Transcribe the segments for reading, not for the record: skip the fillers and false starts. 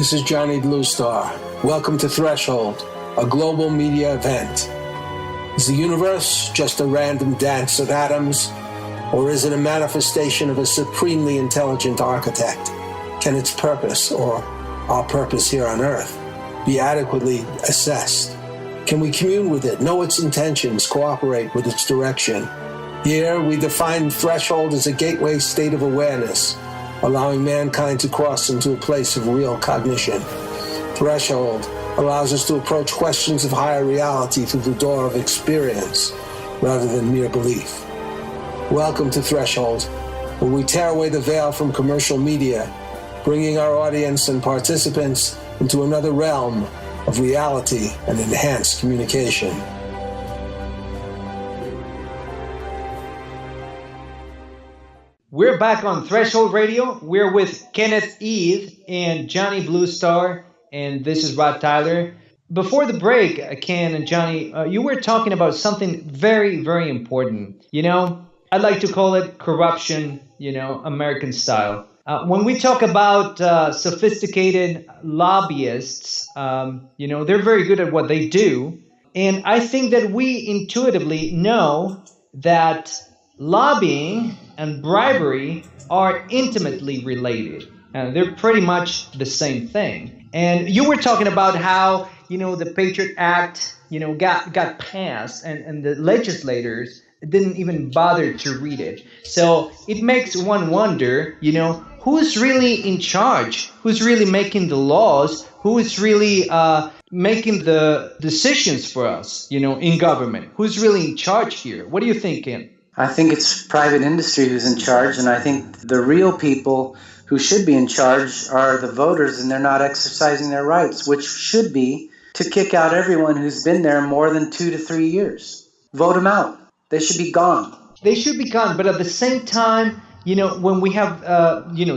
This is Johnny Bluestar. Welcome to Threshold, a global media event. Is the universe just a random dance of atoms, or is it a manifestation of a supremely intelligent architect? Can its purpose, or our purpose here on Earth, be adequately assessed? Can we commune with it, know its intentions, cooperate with its direction? Here, we define Threshold as a gateway state of awareness, allowing mankind to cross into a place of real cognition. Threshold allows us to approach questions of higher reality through the door of experience, rather than mere belief. Welcome to Threshold, where we tear away the veil from commercial media, bringing our audience and participants into another realm of reality and enhanced communication. We're back on Threshold Radio. We're with Kenneth Eve and Johnny Bluestar, and this is Rod Tyler. Before the break, Ken and Johnny, you were talking about something very, very important. You know, I'd like to call it corruption, American style. When we talk about sophisticated lobbyists, they're very good at what they do. And I think that we intuitively know that lobbying and bribery are intimately related. And they're pretty much the same thing. And you were talking about how, the Patriot Act, got passed and the legislators didn't even bother to read it. So it makes one wonder, who's really in charge? Who's really making the laws? Who is really making the decisions for us, in government? Who's really in charge here? What do you think, Ken? I think it's private industry who's in charge, and I think the real people who should be in charge are the voters, and they're not exercising their rights, which should be to kick out everyone who's been there more than 2 to 3 years. Vote them out. They should be gone. They should be gone, but at the same time, when we have,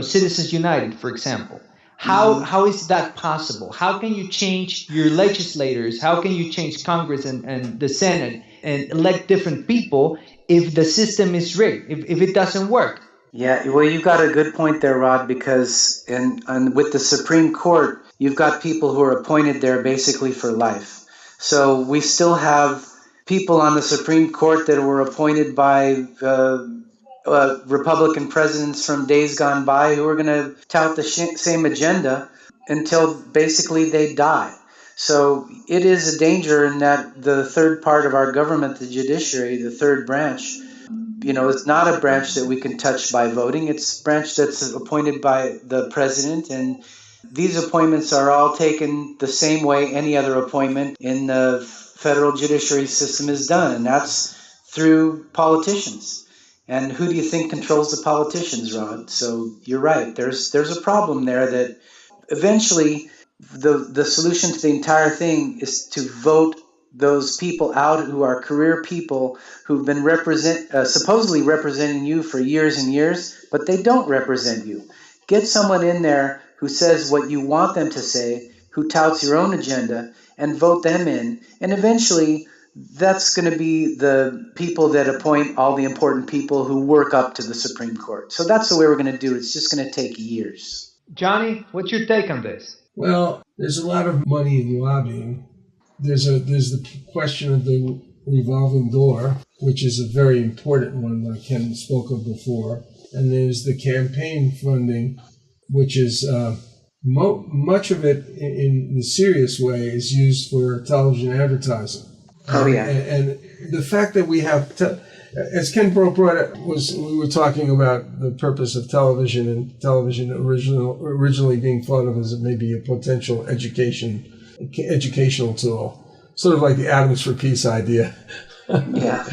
Citizens United, for example, how is that possible? How can you change your legislators? How can you change Congress and the Senate and elect different people if the system is rigged, if it doesn't work? Yeah, well, you've got a good point there, Rod, because with the Supreme Court, you've got people who are appointed there basically for life. So we still have people on the Supreme Court that were appointed by Republican presidents from days gone by who are going to tout the same agenda until basically they die. So it is a danger in that the third part of our government, the judiciary, the third branch, it's not a branch that we can touch by voting. It's a branch that's appointed by the president, and these appointments are all taken the same way any other appointment in the federal judiciary system is done, and that's through politicians. And who do you think controls the politicians, Rod? So you're right. There's a problem there that eventually the solution to the entire thing is to vote those people out who are career people who've been supposedly representing you for years and years, but they don't represent you. Get someone in there who says what you want them to say, who touts your own agenda, and vote them in. And eventually, that's going to be the people that appoint all the important people who work up to the Supreme Court. So that's the way we're going to do it. It's just going to take years. Johnny, what's your take on this? Well, there's a lot of money in lobbying. There's the question of the revolving door, which is a very important one, like Ken spoke of before. And there's the campaign funding, which is much of it in the serious way is used for television advertising. Oh, yeah. And the fact that we have, as Ken brought it, we were talking about the purpose of television and television originally being thought of as maybe a potential educational tool, sort of like the Atoms for Peace idea. Yeah.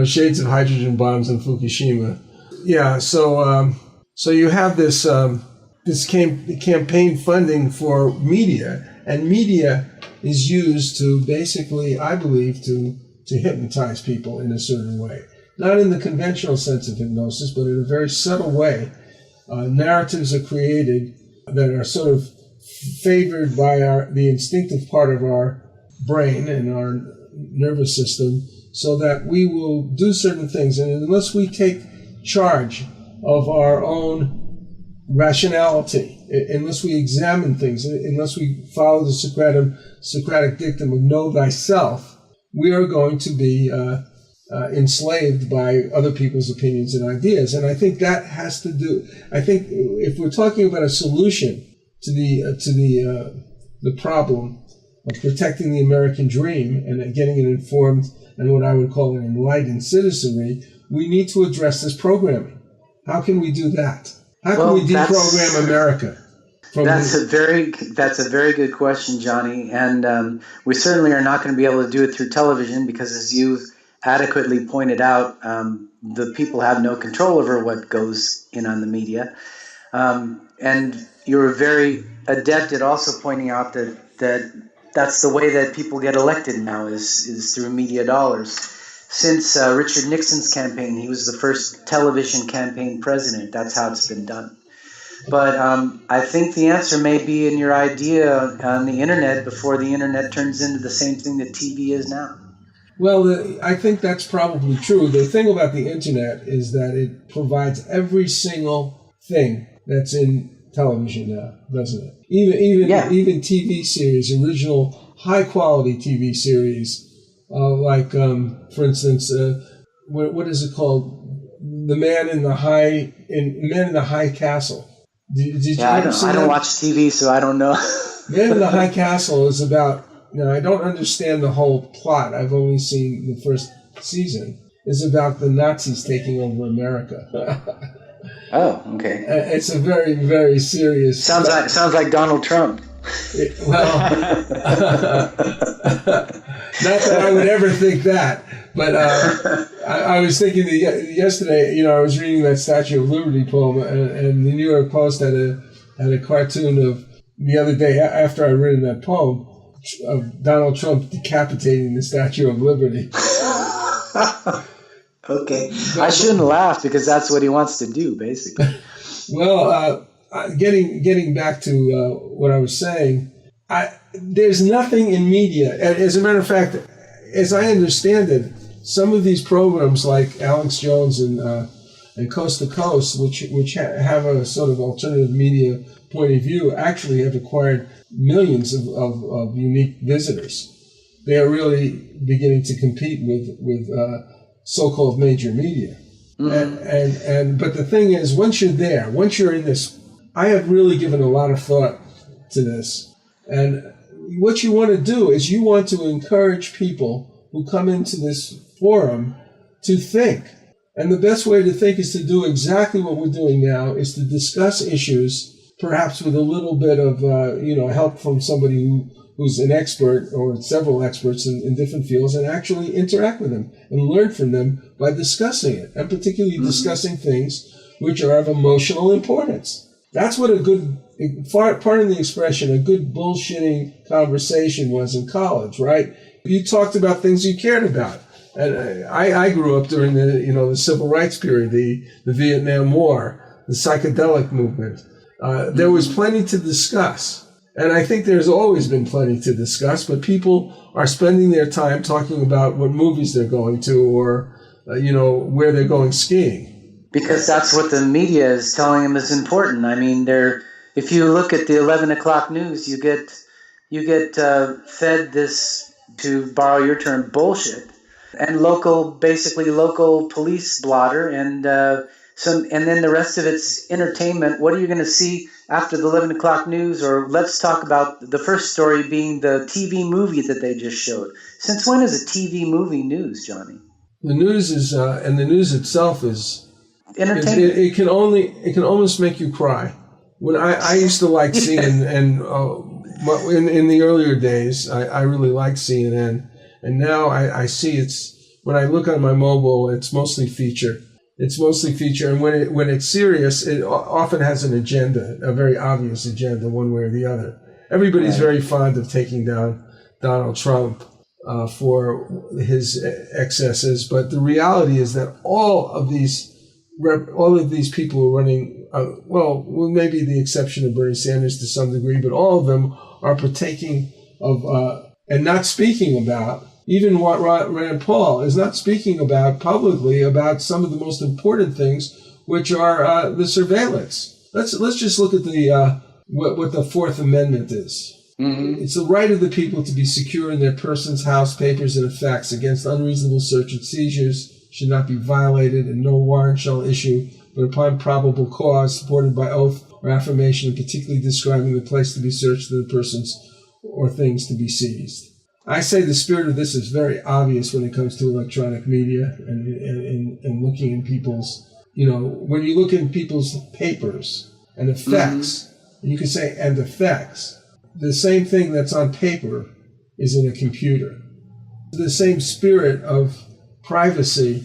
Shades of hydrogen bombs in Fukushima. Yeah. So you have this campaign funding for media, and media is used to basically, I believe, to hypnotize people in a certain way. Not in the conventional sense of hypnosis, but in a very subtle way. Narratives are created that are sort of favored by the instinctive part of our brain and our nervous system, so that we will do certain things. And unless we take charge of our own rationality, unless we examine things, unless we follow the Socratic dictum of know thyself, we are going to be enslaved by other people's opinions and ideas. And I think that has to do, I think if we're talking about a solution to the problem of protecting the American dream and getting an informed and what I would call an enlightened citizenry, we need to address this programming. How can we do that? How can we deprogram America? That's a very good question, Johnny. And we certainly are not going to be able to do it through television because, as you've adequately pointed out, the people have no control over what goes in on the media. And you're very adept at also pointing out that's the way that people get elected now is through media dollars. Since Richard Nixon's campaign, he was the first television campaign president. That's how it's been done. But I think the answer may be in your idea on the internet before the internet turns into the same thing that TV is now. Well, I think that's probably true. The thing about the internet is that it provides every single thing that's in television now, doesn't it? Even TV series, original high-quality TV series, like, for instance, what is it called? The Man in the High Castle. Did you ever see that? I don't watch TV, so I don't know. Man in the High Castle is about, I don't understand the whole plot. I've only seen the first season. It's about the Nazis taking over America. Oh, okay. It's a very, very serious... Sounds like Donald Trump. Not that I would ever think that, but I was thinking that yesterday, I was reading that Statue of Liberty poem, and the New York Post had a cartoon of the other day after I written that poem of Donald Trump decapitating the Statue of Liberty. Okay, I shouldn't laugh because that's what he wants to do, basically. Well, getting back to what I was saying, there's nothing in media. As a matter of fact, as I understand it, some of these programs like Alex Jones and Coast to Coast, which have a sort of alternative media point of view, actually have acquired millions of unique visitors. They are really beginning to compete with so-called major media. Mm-hmm. But the thing is, once you're in this, I have really given a lot of thought to this. And what you want to do is you want to encourage people who come into this forum to think. And the best way to think is to do exactly what we're doing now, is to discuss issues, perhaps with a little bit of help from somebody who's an expert or several experts in different fields, and actually interact with them and learn from them by discussing it, and particularly discussing things which are of emotional importance. That's what pardon the expression, a good bullshitting conversation was in college, right? You talked about things you cared about. And I grew up during the civil rights period, the Vietnam War, the psychedelic movement. There was plenty to discuss. And I think there's always been plenty to discuss, but people are spending their time talking about what movies they're going to or, where they're going skiing. Because that's what the media is telling them is important. I mean, if you look at the 11 o'clock news, you get fed this, to borrow your term, bullshit, and local police blotter, and then the rest of it's entertainment. What are you going to see after the 11 o'clock news? Or let's talk about the first story being the TV movie that they just showed. Since when is a TV movie news, Johnny? The news is, and the news itself is entertainment. It can almost make you cry. When I used to like CNN, and in the earlier days, I really liked CNN, and now I see when I look on my mobile, it's mostly feature. And when it's serious, it often has an agenda, a very obvious agenda, one way or the other. Everybody's very fond of taking down Donald Trump for his excesses, but the reality is that all of these people who are running, with maybe the exception of Bernie Sanders to some degree, but all of them are partaking of and not speaking about. Even what Rand Paul is not speaking about publicly about some of the most important things, which are the surveillance. let's just look at the what the Fourth Amendment is. Mm-hmm. It's the right of the people to be secure in their persons, house, papers, and effects against unreasonable search and seizures should not be violated, and no warrant shall issue but upon probable cause, supported by oath or affirmation, and particularly describing the place to be searched and the persons or things to be seized. I say the spirit of this is very obvious when it comes to electronic media and looking in people's, when you look in people's papers and effects, and you can say, and effects, the same thing that's on paper is in a computer. The same spirit of privacy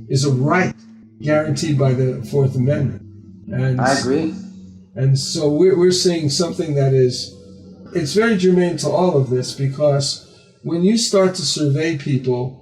is a right guaranteed by the Fourth Amendment. And I agree. And so we're seeing something that it's very germane to all of this, because when you start to survey people,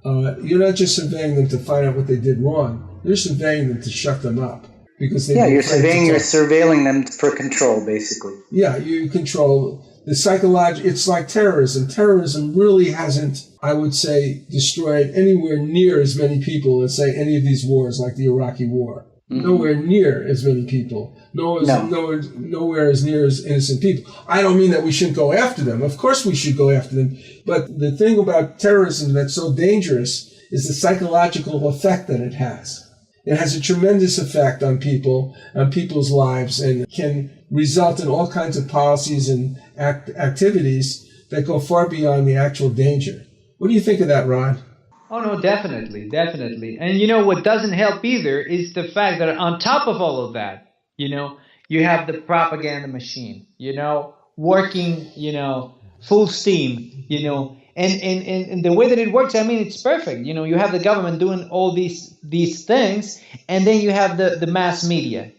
you're not just surveying them to find out what they did wrong, you're surveying them to shut them up. Because you're surveilling them for control, basically. Yeah, you control the psychological. It's like terrorism. Terrorism really hasn't, I would say, destroyed anywhere near as many people as, say, any of these wars, like the Iraqi War. Mm-hmm. Nowhere near as many people. Nowhere as near as innocent people. I don't mean that we shouldn't go after them. Of course we should go after them. But the thing about terrorism that's so dangerous is the psychological effect that it has. It has a tremendous effect on people, on people's lives, and can result in all kinds of policies and activities that go far beyond the actual danger. What do you think of that, Ron? Oh, no, definitely. And what doesn't help either is the fact that on top of all of that, you have the propaganda machine, working, full steam, and the way that it works, it's perfect. You have the government doing all these things, and then you have the mass media,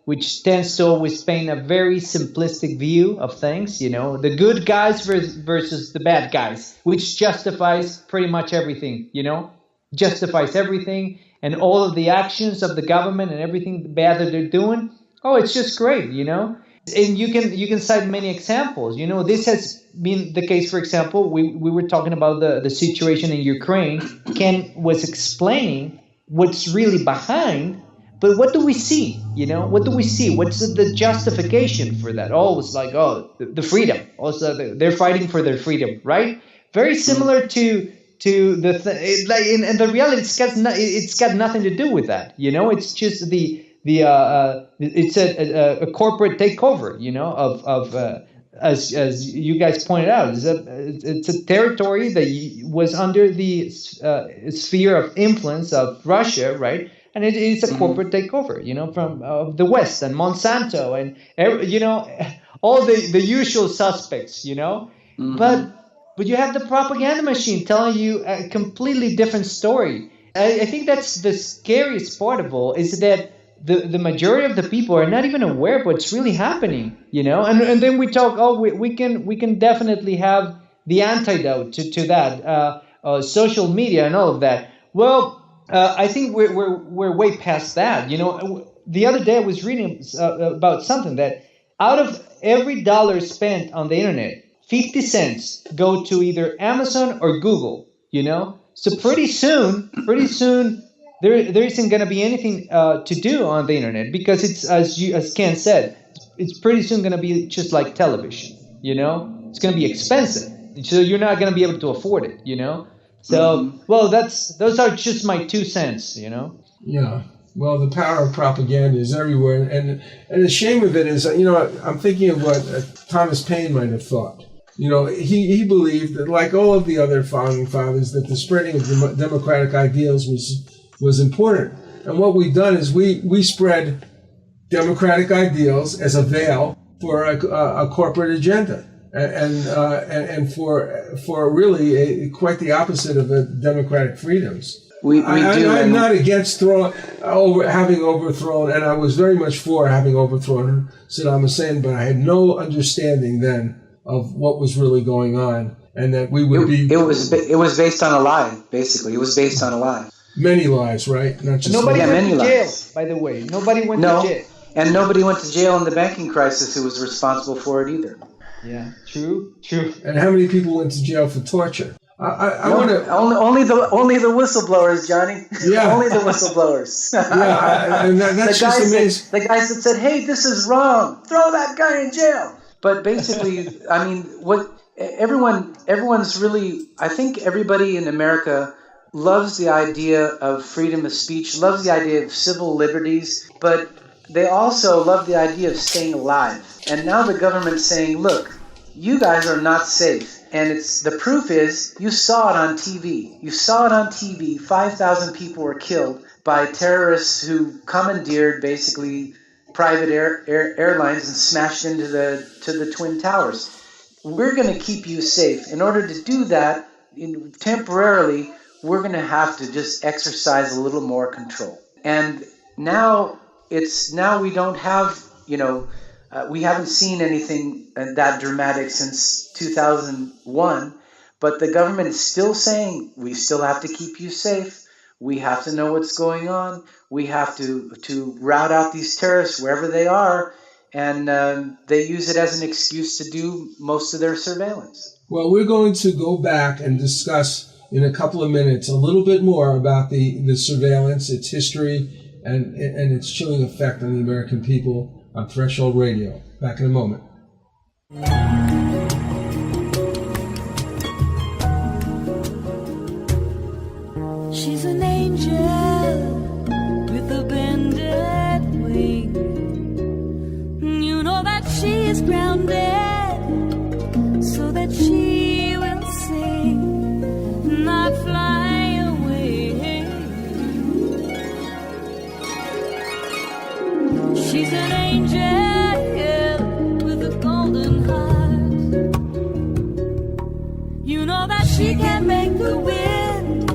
which tends to always paint a very simplistic view of things, the good guys versus the bad guys, which justifies pretty much everything, justifies everything, and all of the actions of the government and everything bad that they're doing. Oh, it's just great, And you can cite many examples. This has been the case. For example, we were talking about the situation in Ukraine. Ken was explaining what's really behind, but what do we see? What do we see? What's the justification for that? Oh, it's like, the freedom. Also, they're fighting for their freedom, right? Very similar to the and the reality. It's got nothing to do with that. It's just it's a corporate takeover, of as you guys pointed out, it's a territory that was under the sphere of influence of Russia, right? And it is a corporate takeover, from the West and Monsanto and all the usual suspects, But you have the propaganda machine telling you a completely different story. I think that's the scariest part of all, is that the majority of the people are not even aware of what's really happening, and then we talk, we can definitely have the antidote to that, social media and all of that. Well, I think we're way past that. The other day I was reading about something that out of every dollar spent on the internet, 50 cents go to either Amazon or Google, So pretty soon, there isn't going to be anything to do on the internet, because it's, as Ken said, it's pretty soon going to be just like television, It's going to be expensive, so you're not going to be able to afford it, So, well, those are just my 2 cents, Yeah. Well, the power of propaganda is everywhere, and the shame of it is, I'm thinking of what Thomas Paine might have thought. He believed that, like all of the other founding fathers, that the spreading of democratic ideals was important. And what we've done is we spread democratic ideals as a veil for a corporate agenda, and for really quite the opposite of the democratic freedoms. I'm not against having overthrown, and I was very much for having overthrown Saddam Hussein, but I had no understanding then of what was really going on, and that we would be. It was based on a lie, basically. It was based on a lie. Many lies, right? Not just nobody went to jail, by the way. Nobody went to jail. And nobody went to jail in the banking crisis who was responsible for it either. Yeah, true. And how many people went to jail for torture? I want to. Only the whistleblowers, Johnny. Yeah. Only the whistleblowers. Yeah, and that's just amazing. The guys that said, "Hey, this is wrong. Throw that guy in jail." But basically, I mean, what everyone's really. I think everybody in America loves the idea of freedom of speech, loves the idea of civil liberties, but they also love the idea of staying alive. And now the government's saying, "Look, you guys are not safe." And the proof is, you saw it on TV. You saw it on TV. 5,000 people were killed by terrorists who commandeered basically private airlines and smashed into the Twin Towers. We're going to keep you safe. In order to do that, temporarily, we're going to have to just exercise a little more control. And now we don't have, we haven't seen anything that dramatic since 2001, but the government is still saying we still have to keep you safe. We have to know what's going on. We have to rout out these terrorists wherever they are, and they use it as an excuse to do most of their surveillance. Well, we're going to go back and discuss in a couple of minutes a little bit more about the surveillance, its history, and its chilling effect on the American people on Threshold Radio. Back in a moment. She's an angel with a bended wing. You know that she is grounded so that she will sing, not fly away. She's an angel with a golden heart. You know that she can make the wind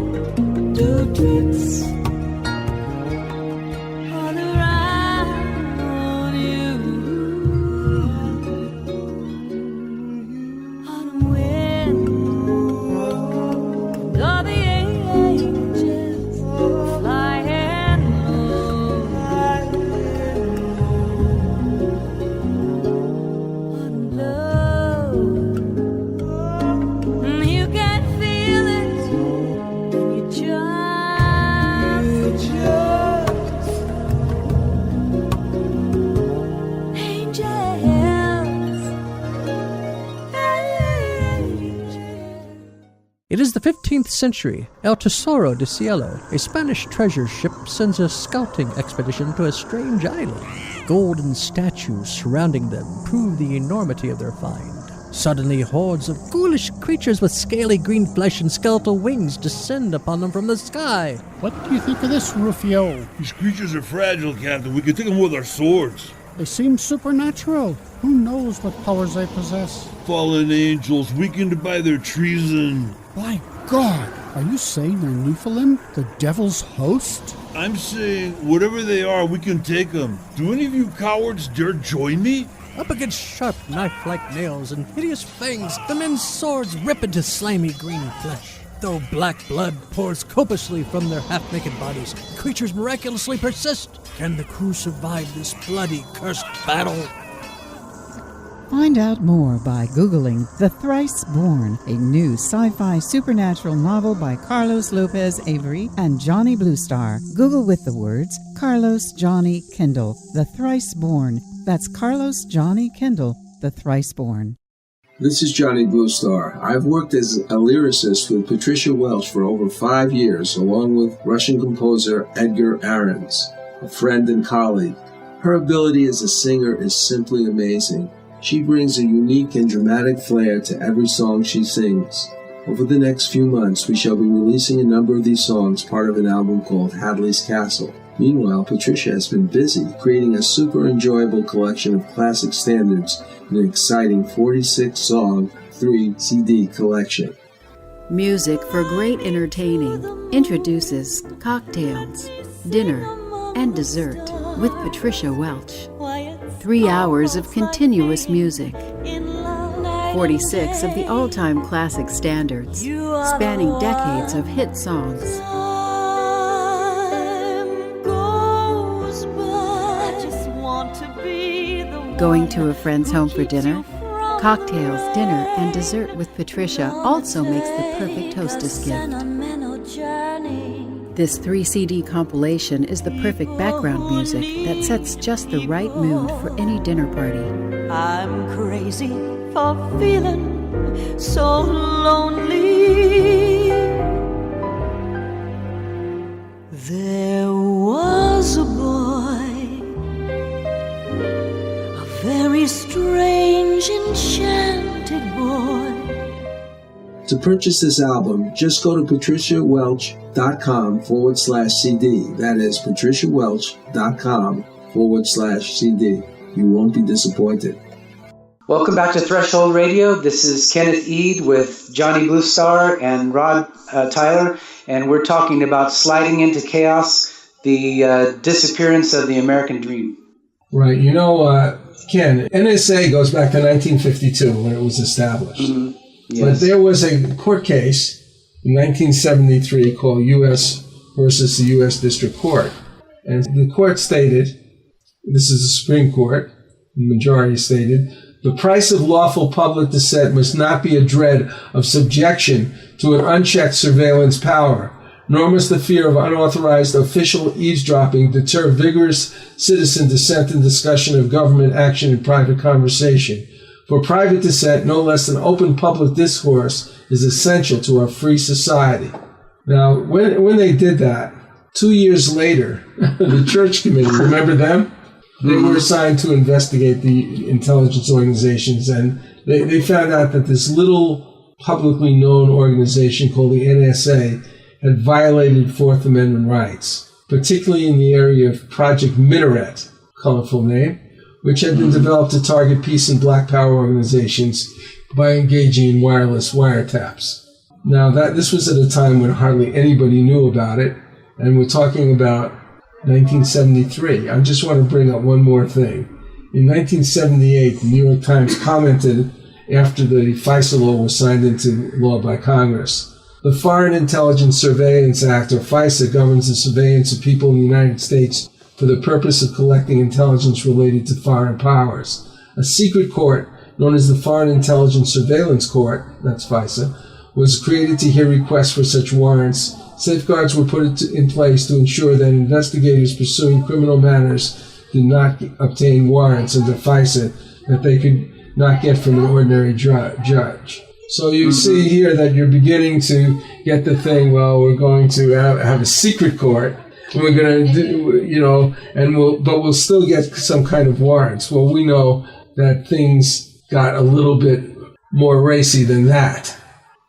do tricks all around you. Autumn wind, and all the angels flying low. Autumn love, you can feel it. You just It is the 15th century. El Tesoro de Cielo, a Spanish treasure ship, sends a scouting expedition to a strange island. Golden statues surrounding them prove the enormity of their find. Suddenly, hordes of ghoulish creatures with scaly green flesh and skeletal wings descend upon them from the sky. What do you think of this, Rufio? These creatures are fragile, Captain. We can take them with our swords. They seem supernatural. Who knows what powers they possess? Fallen angels, weakened by their treason. My God! Are you saying they're Nephilim, the devil's host? I'm saying, whatever they are, we can take them. Do any of you cowards dare join me? Up against sharp knife-like nails and hideous fangs, the men's swords rip into slimy green flesh. Though black blood pours copiously from their half-naked bodies, the creatures miraculously persist. Can the crew survive this bloody, cursed battle? Find out more by Googling The Thrice Born, a new sci-fi supernatural novel by Carlos Lopez Avery and Johnny Bluestar. Google with the words Carlos Johnny Kendall, The Thrice Born. That's Carlos Johnny Kendall, The Thrice Born. This is Johnny Bluestar. I've worked as a lyricist with Patricia Welch for over 5 years, along with Russian composer Edgar Ahrens, a friend and colleague. Her ability as a singer is simply amazing. She brings a unique and dramatic flair to every song she sings. Over the next few months, we shall be releasing a number of these songs, part of an album called Hadley's Castle. Meanwhile, Patricia has been busy creating a super enjoyable collection of classic standards in an exciting 46-song, 3-CD collection. Music for great entertaining introduces Cocktails, Dinner, and Dessert with Patricia Welch. 3 hours of continuous music. 46 of the all-time classic standards, spanning decades of hit songs. Going to a friend's home for dinner? Cocktails, dinner, and dessert with Patricia also makes the perfect hostess gift. This 3-CD compilation is the perfect background music that sets just the right mood for any dinner party. I'm crazy for feeling so lonely. There was a boy, a very strange, enchanted boy. To purchase this album, just go to patriciawelch.com/CD. That is patriciawelch.com/CD. You won't be disappointed. Welcome back to Threshold Radio. This is Kenneth Eade with Johnny Bluestar and Rod Tyler, and we're talking about Sliding into Chaos, the disappearance of the American dream. Right. You know, Ken, NSA goes back to 1952 when it was established. Mm-hmm. Yes. But there was a court case in 1973 called U.S. versus the U.S. District Court. And the court stated, this is the Supreme Court, the majority stated, the price of lawful public dissent must not be a dread of subjection to an unchecked surveillance power, nor must the fear of unauthorized official eavesdropping deter vigorous citizen dissent and discussion of government action in private conversation. For private dissent, no less than open public discourse is essential to our free society. Now, when they did that, 2 years later, the Church Committee, remember them? They were assigned to investigate the intelligence organizations, and they found out that this little publicly known organization called the NSA had violated Fourth Amendment rights, particularly in the area of Project Minaret, colorful name, which had been developed to target peace and black power organizations by engaging in wireless wiretaps. Now, this was at a time when hardly anybody knew about it, and we're talking about 1973. I just want to bring up one more thing. In 1978, the New York Times commented after the FISA law was signed into law by Congress. The Foreign Intelligence Surveillance Act, or FISA, governs the surveillance of people in the United States for the purpose of collecting intelligence related to foreign powers. A secret court, known as the Foreign Intelligence Surveillance Court, that's FISA, was created to hear requests for such warrants. Safeguards were put in place to ensure that investigators pursuing criminal matters did not obtain warrants under FISA that they could not get from an ordinary judge. So you see here that you're beginning to get the thing, well, we're going to have a secret court. We're going to do, but we'll still get some kind of warrants. Well, we know that things got a little bit more racy than that.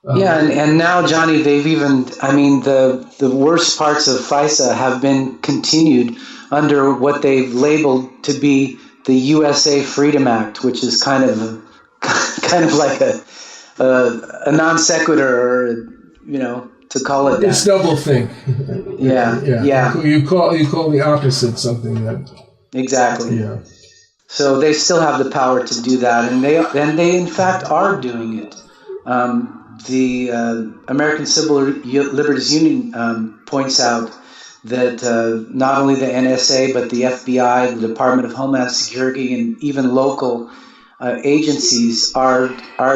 And now, Johnny, they've even, the worst parts of FISA have been continued under what they've labeled to be the USA Freedom Act, which is kind of like a non sequitur, or, to call it that. It's doublethink. Yeah. You call the opposite something that. Exactly. Yeah. So they still have the power to do that, and they in fact are doing it. The American Civil Liberties Union points out that not only the NSA but the FBI, the Department of Homeland Security, and even local agencies are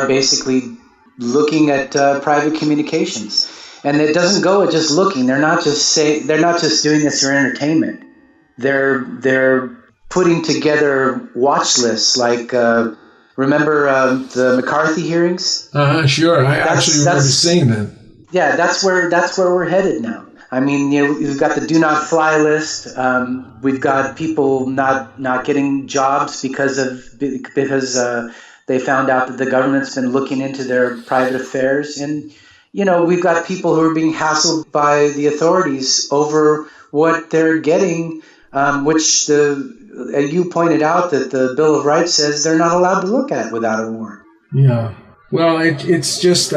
basically looking at private communications. And it doesn't go at just looking. They're not just doing this for entertainment. They're putting together watch lists, like remember the McCarthy hearings? Sure. I actually remember seeing them. Yeah, that's where we're headed now. We've got the do not fly list. We've got people not getting jobs because they found out that the government's been looking into their private affairs. And we've got people who are being hassled by the authorities over what they're getting, which you pointed out that the Bill of Rights says they're not allowed to look at without a warrant. Yeah. Well, it's just,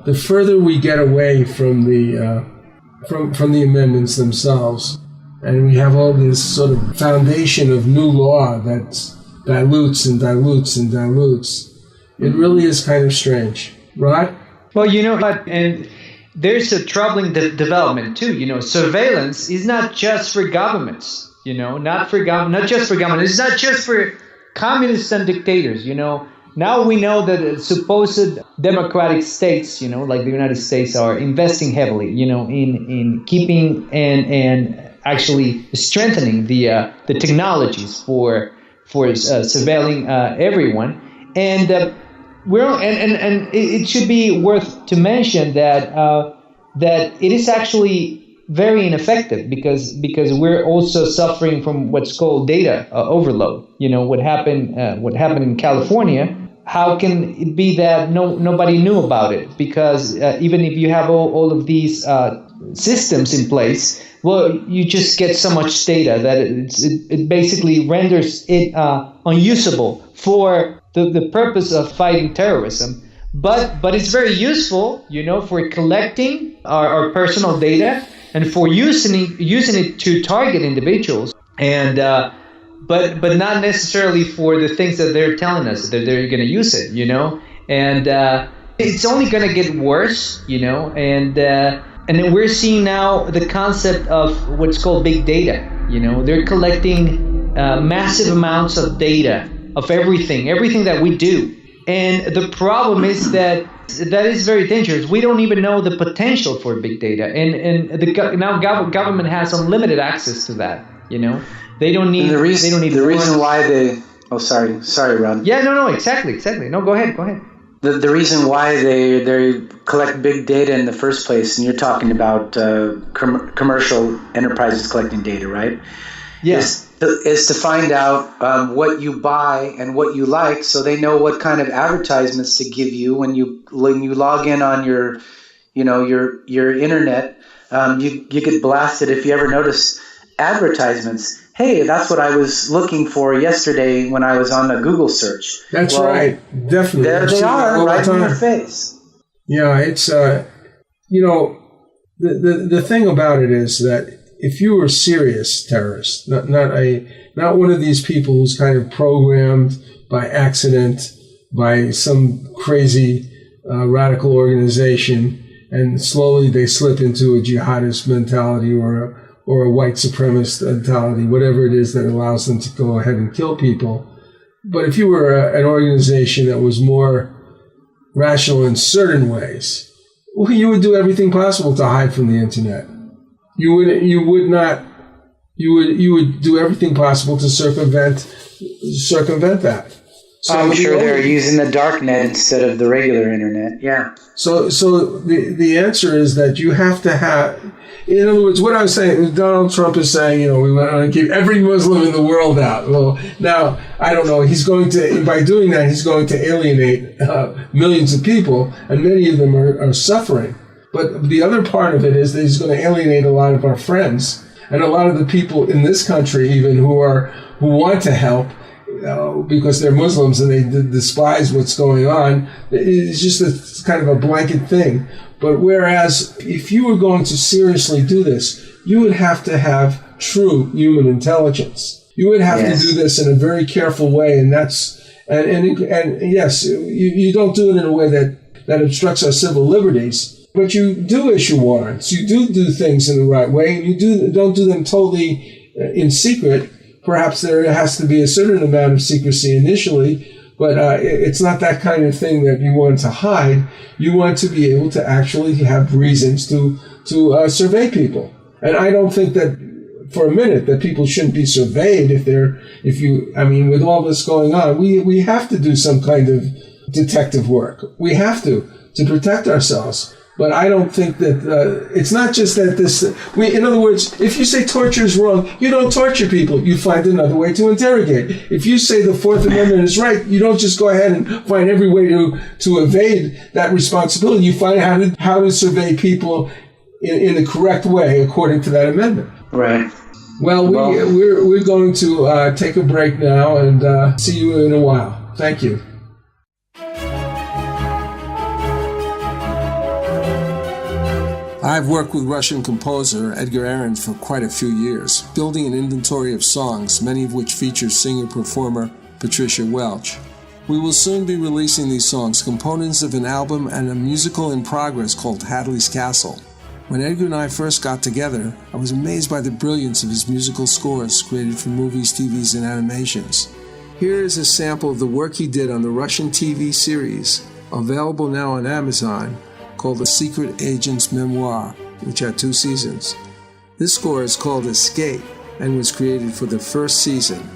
the further we get away from the amendments themselves, and we have all this sort of foundation of new law that dilutes and dilutes and dilutes, it really is kind of strange. Right? Well, you know what, and there's a troubling development too. Surveillance is not just for governments. Not just for government. It's not just for communists and dictators, you know. Now we know that supposed democratic states, you know, like the United States, are investing heavily, you know, in keeping and actually strengthening the technologies for surveilling everyone, and it should be worth to mention that that it is actually very ineffective because we're also suffering from what's called data overload. You know, what happened in California. How can it be that nobody knew about it? Because even if you have all of these systems in place, well, you just get so much data that it basically renders it unusable for the purpose of fighting terrorism. But it's very useful, you know, for collecting our personal data and for using it to target individuals, and but not necessarily for the things that they're telling us that they're going to use it, you know, and it's only going to get worse, you know, and then we're seeing now the concept of what's called big data. You know, they're collecting massive amounts of data of everything that we do, and the problem is that is very dangerous. We don't even know the potential for big data, and now government has unlimited access to that. You know. They don't need. The reason why they. Oh, sorry, Ron. Yeah, no, exactly. No, go ahead. The reason why they collect big data in the first place, and you're talking about commercial enterprises collecting data, right? Yes. Is to find out what you buy and what you like, so they know what kind of advertisements to give you when you log in on your internet. You get blasted if you ever notice advertisements. Hey, that's what I was looking for yesterday when I was on the Google search. That's right. Definitely. There they are, right in your face. Yeah, it's, the thing about it is that if you were a serious terrorist, not one of these people who's kind of programmed by accident by some crazy radical organization, and slowly they slip into a jihadist mentality or a white supremacist mentality, whatever it is that allows them to go ahead and kill people. But if you were an organization that was more rational in certain ways, well, you would do everything possible to hide from the internet. You would do everything possible to circumvent that. So I'm sure they're using the dark net instead of the regular internet. Yeah. So the answer is that you have to have. In other words, what I'm saying, Donald Trump is saying, we want to keep every Muslim in the world out. Well, now, I don't know. By doing that, he's going to alienate millions of people, and many of them are suffering. But the other part of it is that he's going to alienate a lot of our friends and a lot of the people in this country, even who want to help, because they're Muslims and they despise what's going on. It's just a kind of a blanket thing. But whereas if you were going to seriously do this, you would have to have true human intelligence. You would have to do this in a very careful way, and yes, you don't do it in a way that obstructs our civil liberties, but you do issue warrants. You do things in the right way, and you don't do them totally in secret. Perhaps there has to be a certain amount of secrecy initially, but it's not that kind of thing that you want to hide. You want to be able to actually have reasons to survey people. And I don't think that for a minute that people shouldn't be surveyed with all this going on. We have to do some kind of detective work. We have to protect ourselves. But I don't think that it's not just that in other words, if you say torture is wrong, you don't torture people. You find another way to interrogate. If you say the Fourth Amendment is right, you don't just go ahead and find every way to evade that responsibility. You find how to survey people in the correct way according to that amendment. Right. Well, we're going to take a break now and see you in a while. Thank you. I've worked with Russian composer Edgar Aron for quite a few years, building an inventory of songs, many of which feature singer-performer Patricia Welch. We will soon be releasing these songs, components of an album and a musical in progress called Hadley's Castle. When Edgar and I first got together, I was amazed by the brilliance of his musical scores created for movies, TVs, and animations. Here is a sample of the work he did on the Russian TV series, available now on Amazon, called The Secret Agent's Memoir, which had 2 seasons. This score is called Escape and was created for the first season.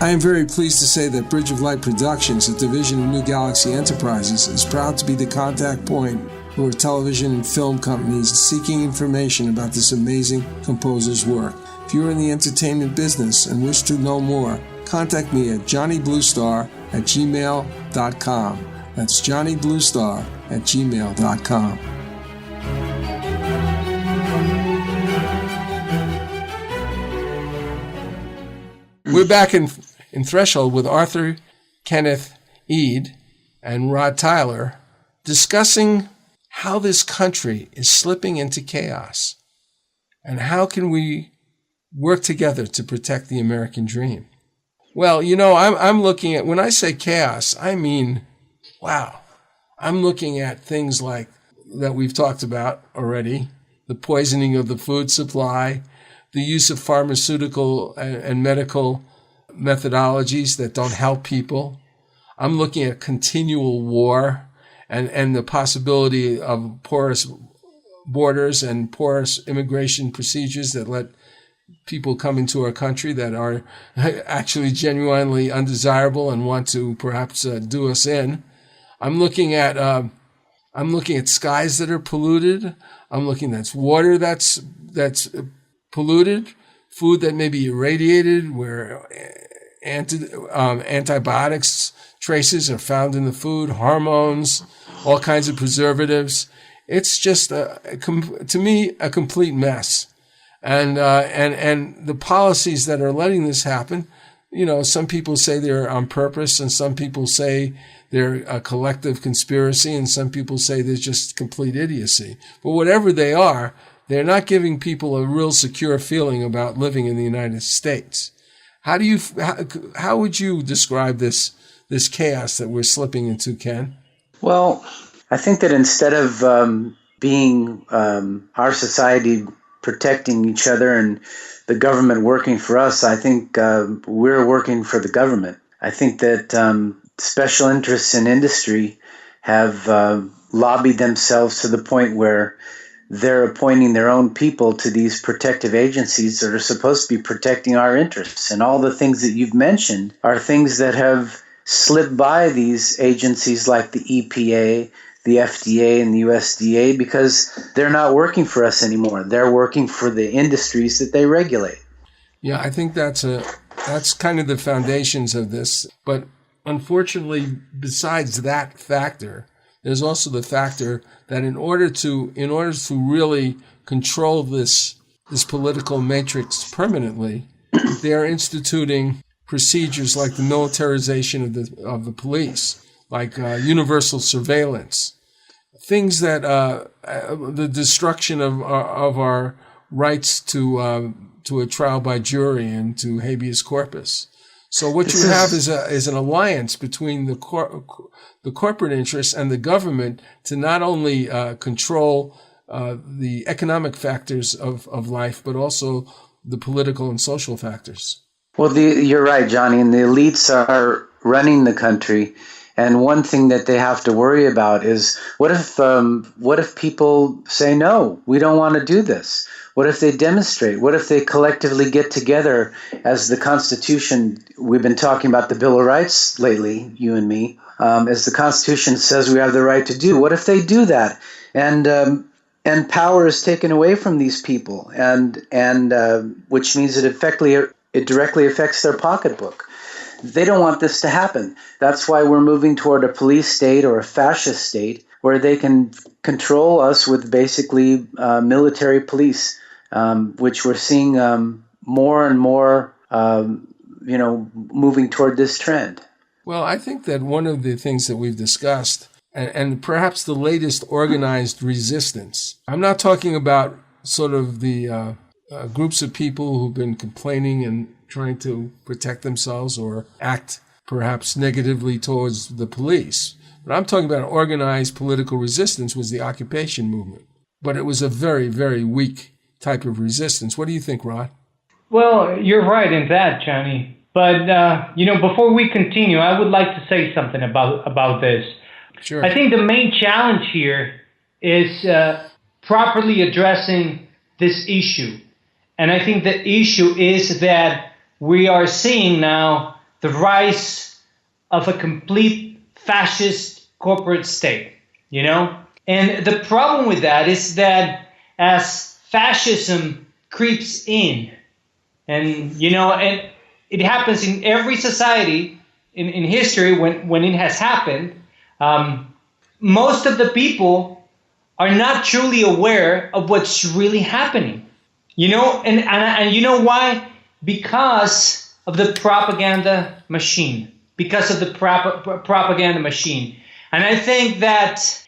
I am very pleased to say that Bridge of Light Productions, a division of New Galaxy Enterprises, is proud to be the contact point for television and film companies seeking information about this amazing composer's work. If you are in the entertainment business and wish to know more, contact me at johnnybluestar@gmail.com. That's johnnybluestar@gmail.com. We're back in Threshold with Arthur Kenneth Eade and Rod Tyler discussing how this country is slipping into chaos and how can we work together to protect the American dream. Well, you know, I'm looking at, when I say chaos, I mean, wow, I'm looking at things like that we've talked about already, the poisoning of the food supply, the use of pharmaceutical and medical methodologies that don't help people. I'm looking at continual war and the possibility of porous borders and porous immigration procedures that let people come into our country that are actually genuinely undesirable and want to perhaps do us in. I'm looking at skies that are polluted. I'm looking at water that's polluted, food that may be irradiated, where antibiotics traces are found in the food, hormones, all kinds of preservatives. It's just, to me, a complete mess. And the policies that are letting this happen, you know, some people say they're on purpose, and some people say they're a collective conspiracy, and some people say they're just complete idiocy. But whatever they are, they're not giving people a real secure feeling about living in the United States. How would you describe this chaos that we're slipping into, Ken? Well, I think that instead of being our society protecting each other and the government working for us, I think we're working for the government. I think that special interests in industry have lobbied themselves to the point where they're appointing their own people to these protective agencies that are supposed to be protecting our interests. And all the things that you've mentioned are things that have slipped by these agencies like the EPA, the FDA, and the USDA because they're not working for us anymore. They're working for the industries that they regulate. Yeah, I think that's kind of the foundations of this. But unfortunately, besides that factor, there's also the factor that in order to really control this political matrix permanently, they are instituting procedures like the militarization of the police, like universal surveillance, things that the destruction of our rights to a trial by jury and to habeas corpus. So what you have is an alliance between the corporate interests and the government to not only control the economic factors of life, but also the political and social factors. Well, you're right, Johnny, and the elites are running the country. And one thing that they have to worry about is what if people say, no, we don't want to do this? What if they demonstrate? What if they collectively get together as the Constitution? We've been talking about the Bill of Rights lately, you and me, as the Constitution says we have the right to do. What if they do that? And power is taken away from these people, and which means it directly affects their pocketbook. They don't want this to happen. That's why we're moving toward a police state or a fascist state where they can control us with basically military police, which we're seeing more and more, moving toward this trend. Well, I think that one of the things that we've discussed, and perhaps the latest organized resistance, I'm not talking about sort of the groups of people who've been complaining and trying to protect themselves or act perhaps negatively towards the police. But I'm talking about organized political resistance was the occupation movement. But it was a very, very weak type of resistance. What do you think, Rod? Well, you're right in that, Johnny. But, before we continue, I would like to say something about this. Sure. I think the main challenge here is properly addressing this issue. And I think the issue is that we are seeing now the rise of a complete fascist corporate state, And the problem with that is that as fascism creeps in, and it happens in every society in history when it has happened, most of the people are not truly aware of what's really happening. And you know why? Because of the propaganda machine. Because of the propaganda machine. And I think that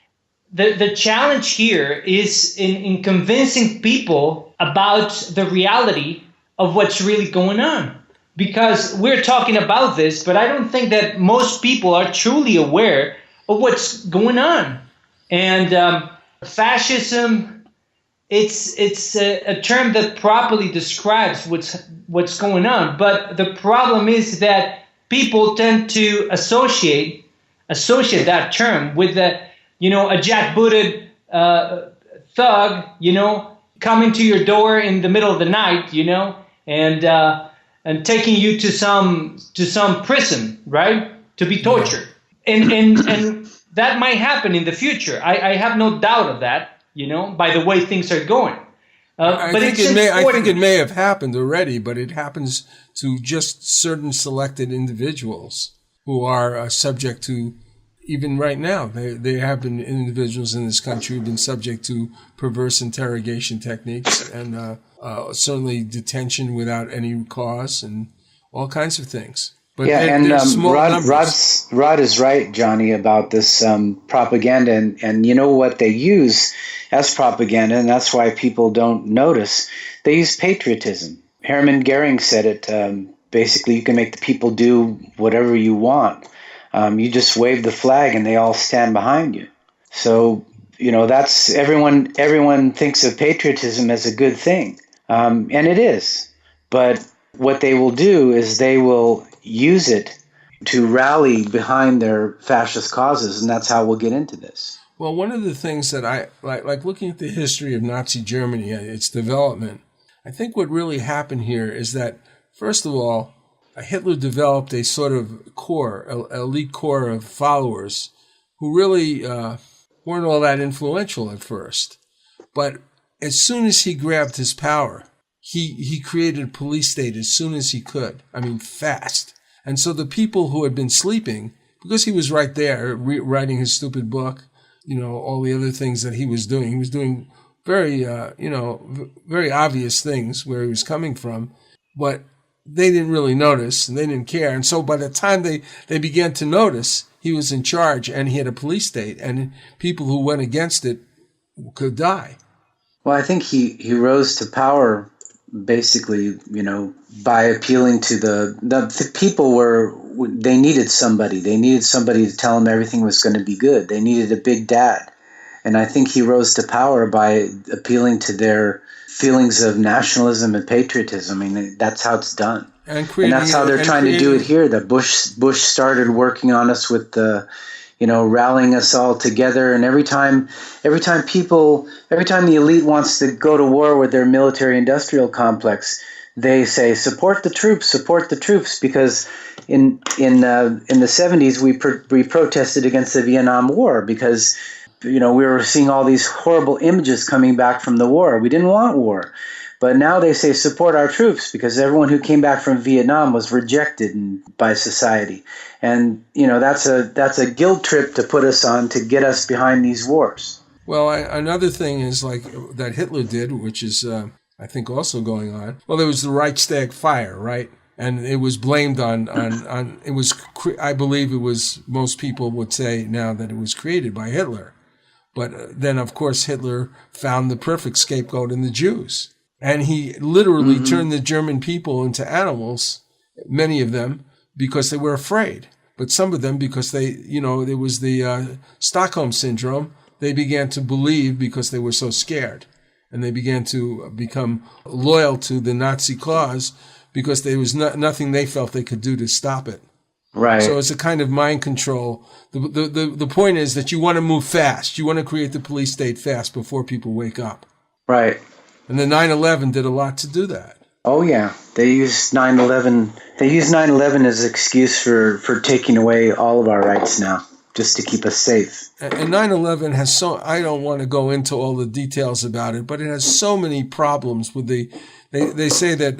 the challenge here is in convincing people about the reality of what's really going on. Because we're talking about this, but I don't think that most people are truly aware of what's going on. And fascism, it's a term that properly describes what's going on. But the problem is that people tend to associate that term with a jackbooted thug, coming to your door in the middle of the night, and taking you to some prison, right, to be tortured, and that might happen in the future. I have no doubt of that, by the way things are going. I think it may have happened already, but it happens to just certain selected individuals who are subject to. Even right now, there have been individuals in this country who've been subject to perverse interrogation techniques and certainly detention without any cause and all kinds of things. But Rod is right, Johnny, about this propaganda. And you know what they use as propaganda, and that's why people don't notice. They use patriotism. Hermann Goering said it. Basically, you can make the people do whatever you want. You just wave the flag and they all stand behind you. So, that's everyone thinks of patriotism as a good thing. And it is. But what they will do is they will use it to rally behind their fascist causes. And that's how we'll get into this. Well, one of the things that I like looking at the history of Nazi Germany, its development, I think what really happened here is that, first of all, Hitler developed a sort of elite core of followers who really weren't all that influential at first. But as soon as he grabbed his power, he created a police state as soon as he could. I mean, fast. And so the people who had been sleeping, because he was right there writing his stupid book, all the other things that he was doing very, very obvious things where he was coming from. But they didn't really notice and they didn't care. And so by the time they began to notice, he was in charge and he had a police state and people who went against it could die. Well, I think he rose to power basically, by appealing to the people they needed somebody. They needed somebody to tell them everything was going to be good. They needed a big dad. And I think he rose to power by appealing to their feelings of nationalism and patriotism. I mean, that's how it's done. And that's how they're trying to do it here. That Bush started working on us with the, rallying us all together. And every time the elite wants to go to war with their military-industrial complex, they say, support the troops, because in the 70s we protested against the Vietnam War because we were seeing all these horrible images coming back from the war. We didn't want war. But now they say support our troops because everyone who came back from Vietnam was rejected by society. And, that's a guilt trip to put us on to get us behind these wars. Well, another thing is that Hitler did, which is, I think, also going on. Well, there was the Reichstag fire, right? And it was blamed on it was, I believe it was, most people would say now that it was created by Hitler. But then, of course, Hitler found the perfect scapegoat in the Jews. And he literally turned the German people into animals, many of them, because they were afraid. But some of them, because there was the Stockholm Syndrome, they began to believe because they were so scared. And they began to become loyal to the Nazi cause because there was nothing they felt they could do to stop it. Right. So it's a kind of mind control. The point is that you want to move fast. You want to create the police state fast before people wake up. Right. And the 9/11 did a lot to do that. Oh yeah, they used 9/11. They used 9/11 as an excuse for taking away all of our rights now, just to keep us safe. And 9/11 has I don't want to go into all the details about it, but it has so many problems with they say that,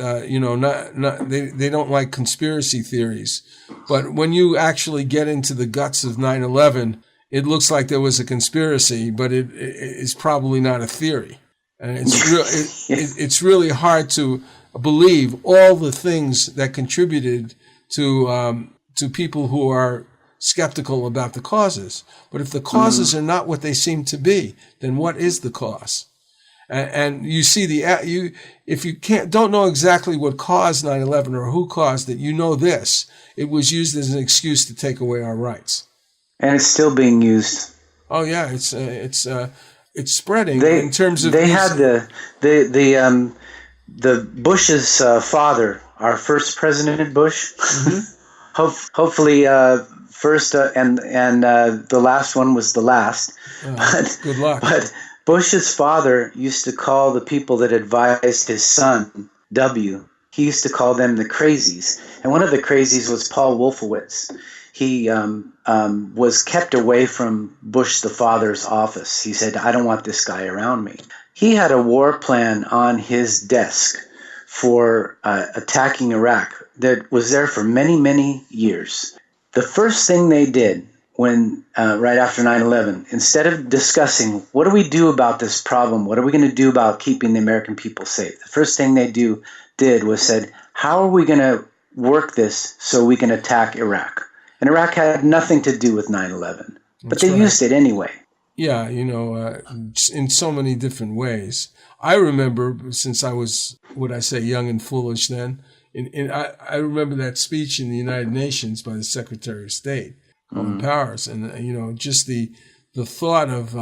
they don't like conspiracy theories. But when you actually get into the guts of 9/11, it looks like there was a conspiracy, but it is probably not a theory. And it's really hard to believe all the things that contributed to people who are skeptical about the causes. But if the causes are not what they seem to be, then what is the cause? And you see if you don't know exactly what caused 9/11 or who caused it, you know this: it was used as an excuse to take away our rights. And it's still being used. Oh yeah, it's spreading in terms of. They had the Bush's father, our first President Bush. Hopefully, first and the last one was the last. But, good luck. But Bush's father used to call the people that advised his son, W. He used to call them the crazies, and one of the crazies was Paul Wolfowitz. He was kept away from Bush the father's office. He said, "I don't want this guy around me." He had a war plan on his desk for attacking Iraq that was there for many, many years. The first thing they did when right after 9/11, instead of discussing what do we do about this problem, what are we going to do about keeping the American people safe, the first thing they did was said, how are we going to work this so we can attack Iraq? And Iraq had nothing to do with 9/11, but they used it anyway. Yeah, in so many different ways. I remember, since I was, young and foolish then, I remember that speech in the United Nations by the Secretary of State, Colin Powers, and just the thought of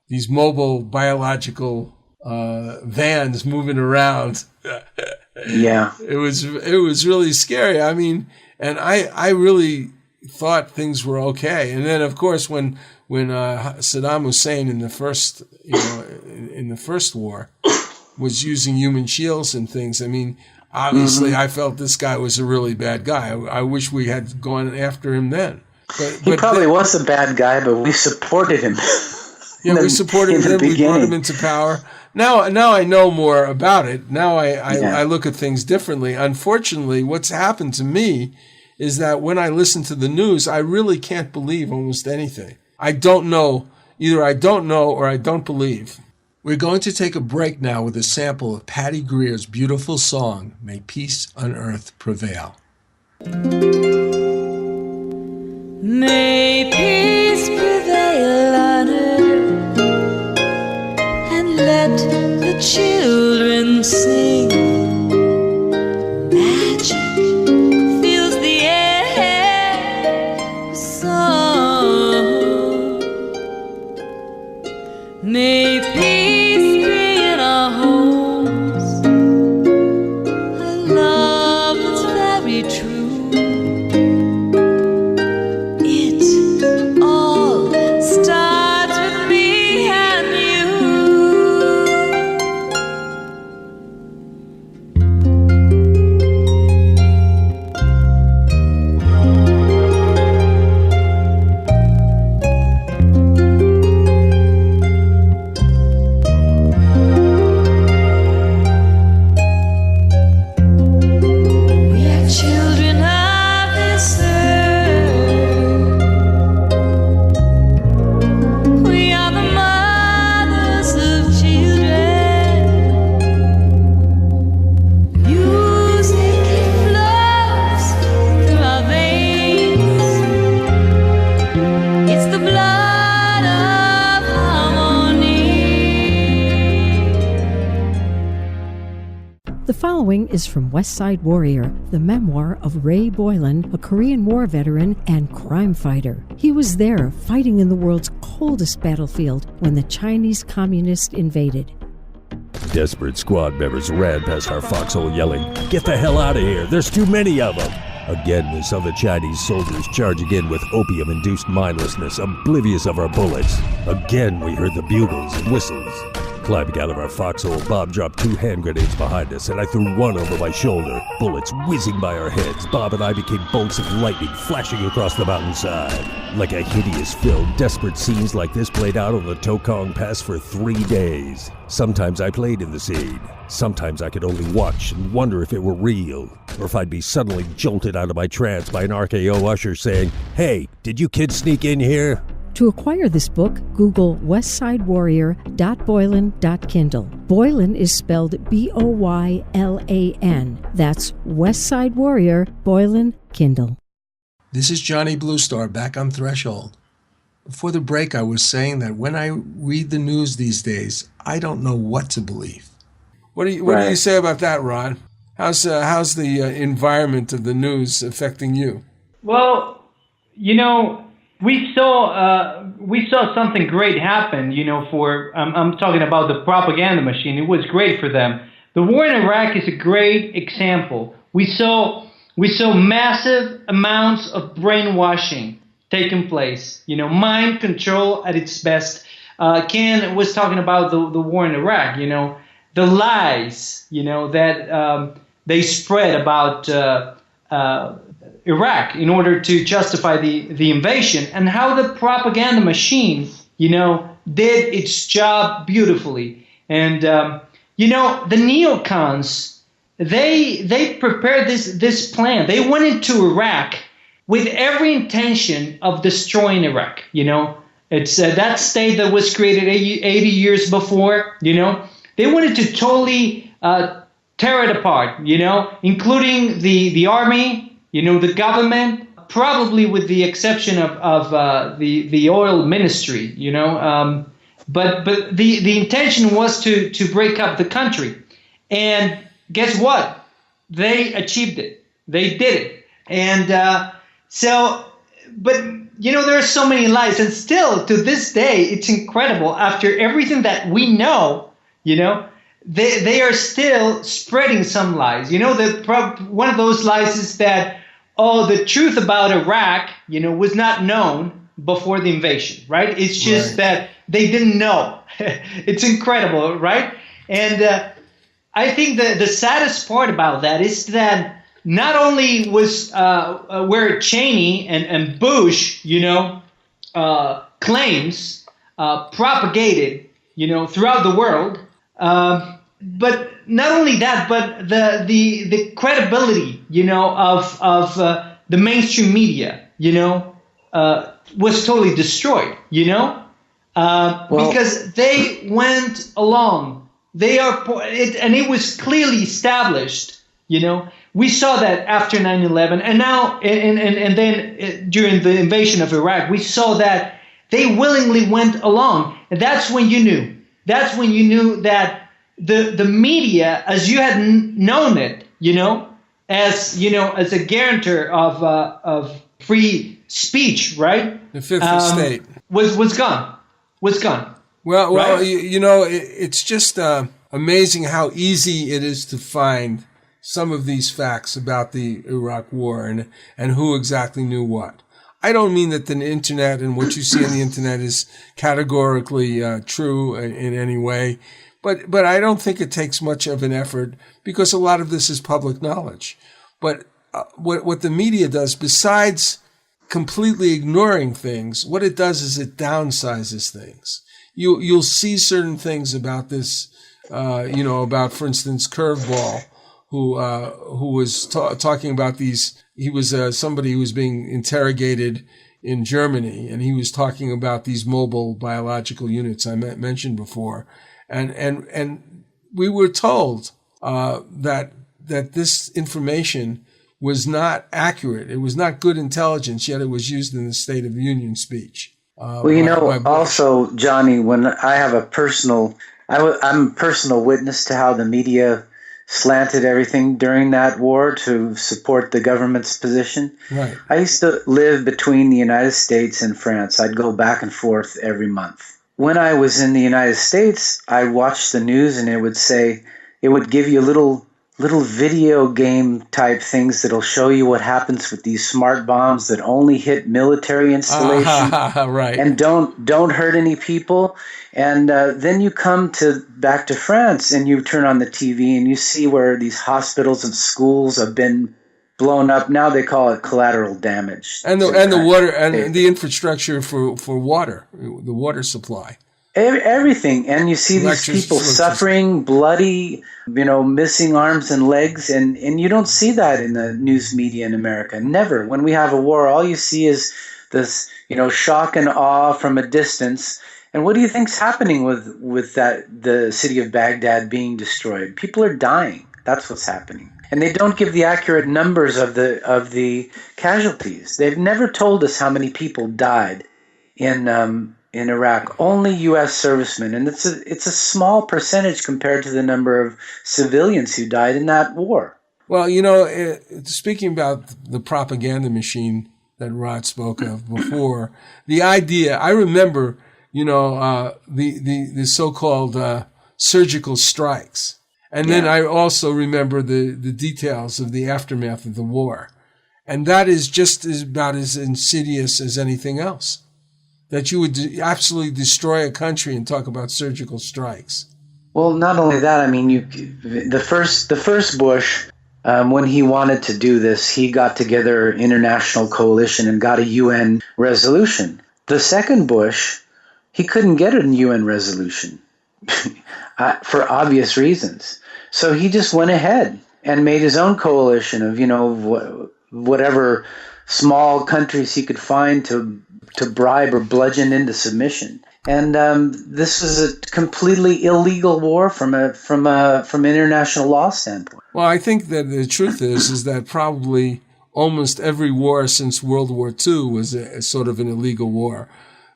these mobile biological vans moving around. Yeah, it was really scary. I mean, and I really thought things were okay. And then, of course, when Saddam Hussein in the first war was using human shields and things, I mean, obviously I felt this guy was a really bad guy. I wish we had gone after him then. He probably was a bad guy, but we supported him. We supported him. We brought him into power. Now I know more about it. Now I look at things differently. Unfortunately, what's happened to me is that when I listen to the news, I really can't believe almost anything. I don't know. Either I don't know or I don't believe. We're going to take a break now with a sample of Patty Greer's beautiful song, May Peace on Earth Prevail. May peace prevail on earth, and let the children sing. Magic fills the air with song. May peace be in our homes, a love that's very true. following is from West Side Warrior, the memoir of Ray Boylan, a Korean War veteran and crime fighter. He was there fighting in the world's coldest battlefield when the Chinese communists invaded. Desperate squad members ran past our foxhole yelling, "Get the hell out of here, there's too many of them!" Again, we saw the Chinese soldiers charging in with opium-induced mindlessness, oblivious of our bullets. Again, we heard the bugles and whistles. Climbing out of our foxhole, Bob dropped 2 hand grenades behind us, and I threw one over my shoulder. Bullets whizzing by our heads, Bob and I became bolts of lightning flashing across the mountainside. Like a hideous film, desperate scenes like this played out on the Tokong Pass for 3 days. Sometimes I played in the scene. Sometimes I could only watch and wonder if it were real, or if I'd be suddenly jolted out of my trance by an RKO usher saying, "Hey, did you kids sneak in here?" To acquire this book, Google westsidewarrior.boylan.kindle. Boylan is spelled Boylan. That's Westside Warrior, Boylan, Kindle. This is Johnny Bluestar back on Threshold. Before the break, I was saying that when I read the news these days, I don't know what to believe. What do you say about that, Ron? How's the environment of the news affecting you? Well, we saw something great happen. I'm talking about the propaganda machine. It was great for them. The war in Iraq is a great example. We saw massive amounts of brainwashing taking place. Mind control at its best. Ken was talking about the war in Iraq. The lies, that they spread about Iraq in order to justify the invasion, and how the propaganda machine, did its job beautifully. And, the neocons, they prepared this plan. They went into Iraq with every intention of destroying Iraq. It's that state that was created 80 years before, They wanted to totally tear it apart, including the army, the government, probably with the exception of the oil ministry, but the intention was to break up the country. And guess what? They achieved it. They did it. And there are so many lies. And still, to this day, it's incredible. After everything that we know, they are still spreading some lies. One of those lies is that, the truth about Iraq, was not known before the invasion, right? It's just that they didn't know. It's incredible, right? And I think the saddest part about that is that not only was where Cheney and Bush, claims propagated, throughout the world, but not only that, but the credibility, of the mainstream media, was totally destroyed, because they went along. It was clearly established, We saw that after 9/11, and now, and then during the invasion of Iraq, we saw that they willingly went along, and that's when you knew. That's when you knew that the media, as you had known it, as a guarantor of free speech, right? The Fifth Estate was gone. Well, right? It's just amazing how easy it is to find some of these facts about the Iraq War and who exactly knew what. I don't mean that the internet and what you see on the internet is categorically true in any way, but I don't think it takes much of an effort because a lot of this is public knowledge. But what the media does, besides completely ignoring things, what it does is it downsizes things. You'll see certain things about this, about, for instance, Curveball, who was talking about these. He was somebody who was being interrogated in Germany, and he was talking about these mobile biological units I mentioned before, and we were told that this information was not accurate. It was not good intelligence, yet it was used in the State of the Union speech. Also, Johnny, when I have I'm a personal witness to how the media slanted everything during that war to support the government's position. Right. I used to live between the United States and France. I'd go back and forth every month. When I was in the United States, I watched the news and it would give you little video game type things that'll show you what happens with these smart bombs that only hit military installations right. and don't hurt any people. And then you come back to France and you turn on the TV and you see where these hospitals and schools have been blown up. Now they call it collateral damage. And the water and the infrastructure for water, the water supply. Everything. And you see these people suffering, bloody, missing arms and legs. And you don't see that in the news media in America. Never. When we have a war, all you see is this, shock and awe from a distance. And what do you think's happening with the city of Baghdad being destroyed? People are dying. That's what's happening. And they don't give the accurate numbers of the casualties. They've never told us how many people died in Iraq. Only U.S. servicemen, and it's a small percentage compared to the number of civilians who died in that war. Well, speaking about the propaganda machine that Rod spoke of before, the idea, I remember, the so-called surgical strikes. And then I also remember the details of the aftermath of the war. And that is just about as insidious as anything else. That you would absolutely destroy a country and talk about surgical strikes. Well, not only that, I mean, the first Bush, when he wanted to do this, he got together an international coalition and got a UN resolution. The second Bush, he couldn't get a UN resolution for obvious reasons. So he just went ahead and made his own coalition of, whatever small countries he could find to bribe or bludgeon into submission. And this was a completely illegal war from international law standpoint. Well, I think that the truth is that probably almost every war since World War II was a sort of an illegal war.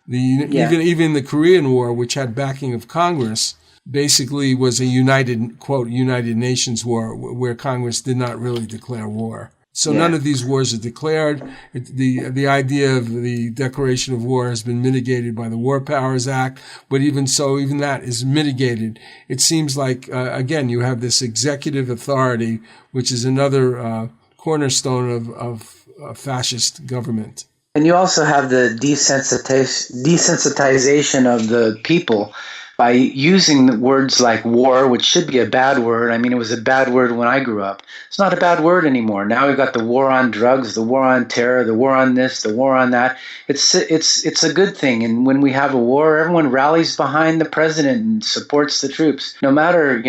Even the Korean War, which had backing of Congress, basically was a United Nations war where Congress did not really declare war. So none of these wars are declared. The idea of the declaration of war has been mitigated by the War Powers Act, but even that is mitigated. It seems like, again, you have this executive authority, which is another cornerstone of fascist government. And you also have the desensitization of the people by using words like war, which should be a bad word. I mean, it was a bad word when I grew up. It's not a bad word anymore. Now we've got the war on drugs, the war on terror, the war on this, the war on that. It's a good thing. And when we have a war, everyone rallies behind the president and supports the troops, no matter,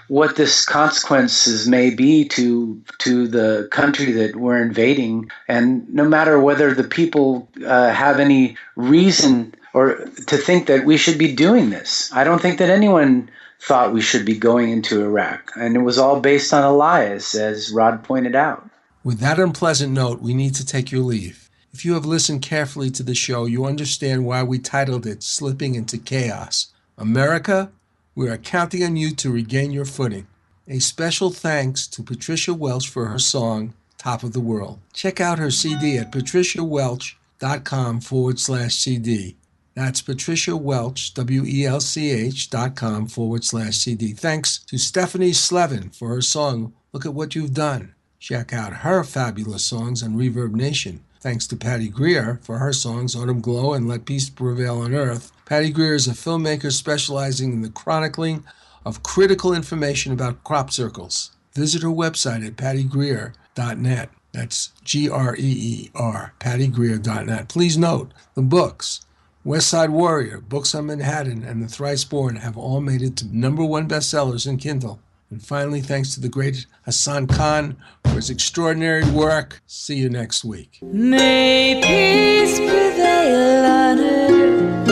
what this consequences may be to the country that we're invading. And no matter whether the people have any reason or to think that we should be doing this. I don't think that anyone thought we should be going into Iraq. And it was all based on a lie, as Rod pointed out. With that unpleasant note, we need to take your leave. If you have listened carefully to the show, you understand why we titled it Slipping into Chaos. America, we are counting on you to regain your footing. A special thanks to Patricia Welch for her song, Top of the World. Check out her CD at patriciawelch.com/CD. That's Patricia Welch, WELCH.com/CD. Thanks to Stephanie Slevin for her song, Look at What You've Done. Check out her fabulous songs on Reverb Nation. Thanks to Patty Greer for her songs, Autumn Glow and Let Peace Prevail on Earth. Patty Greer is a filmmaker specializing in the chronicling of critical information about crop circles. Visit her website at pattygreer.net. That's GREER, pattygreer.net. Please note, the books, West Side Warrior, Books on Manhattan, and The Thrice Born have all made it to #1 bestsellers in Kindle. And finally, thanks to the great Hassan Khan for his extraordinary work. See you next week. May peace prevail on earth,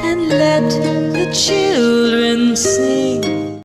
and let the children